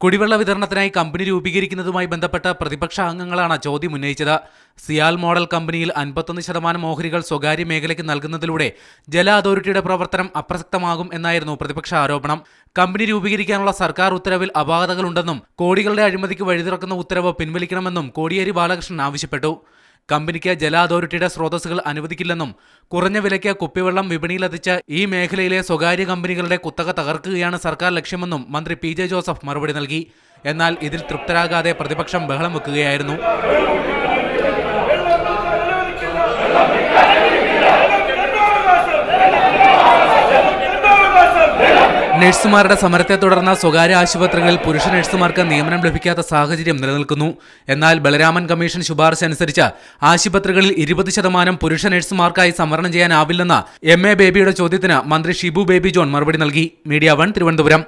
കുടിവെള്ള വിതരണത്തിനായി കമ്പനി രൂപീകരിക്കുന്നതുമായി ബന്ധപ്പെട്ട പ്രതിപക്ഷ അംഗങ്ങളാണ് ചോദ്യം ഉന്നയിച്ചത്. സിയാൽ മോഡൽ കമ്പനിയിൽ 51% ഓഹരികൾ സ്വകാര്യ മേഖലയ്ക്ക് നൽകുന്നതിലൂടെ ജല അതോറിറ്റിയുടെ പ്രവർത്തനം അപ്രസക്തമാകും എന്നായിരുന്നു പ്രതിപക്ഷ ആരോപണം. കമ്പനി രൂപീകരിക്കാനുള്ള സർക്കാർ ഉത്തരവിൽ അപാകതകളുണ്ടെന്നും കോടികളുടെ അഴിമതിക്ക് വഴിതിറക്കുന്ന ഉത്തരവ് പിൻവലിക്കണമെന്നും കോടിയേരി ബാലകൃഷ്ണൻ ആവശ്യപ്പെട്ടു. കമ്പനിക്ക് ജല അതോറിറ്റിയുടെ സ്രോതസ്സുകൾ അനുവദിക്കില്ലെന്നും കുറഞ്ഞ വിലയ്ക്ക് കുപ്പിവെള്ളം വിപണിയിലെത്തിച്ച് ഈ മേഖലയിലെ സ്വകാര്യ കമ്പനികളുടെ കുത്തക തകർക്കുകയാണ് സർക്കാർ ലക്ഷ്യമെന്നും മന്ത്രി പി ജെ ജോസഫ് മറുപടി നൽകി. എന്നാൽ ഇതിൽ തൃപ്തരാകാതെ പ്രതിപക്ഷം ബഹളം വെക്കുകയായിരുന്നു. നഴ്സുമാരുടെ സമരത്തെ തുടർന്ന് സ്വകാര്യ ആശുപത്രികളിൽ പുരുഷ നഴ്സുമാർക്ക് നിയമനം ലഭിക്കാത്ത സാഹചര്യം നിലനിൽക്കുന്നു. എന്നാൽ ബലരാമൻ കമ്മീഷൻ ശുപാർശ അനുസരിച്ച് ആശുപത്രികളിൽ 20% പുരുഷ നഴ്സുമാർക്കായി സംവരണം ചെയ്യാനാവില്ലെന്ന MA ബേബിയുടെ ചോദ്യത്തിന് മന്ത്രി ഷിബു ബേബി ജോൺ മറുപടി നൽകി. മീഡിയ 1 തിരുവനന്തപുരം.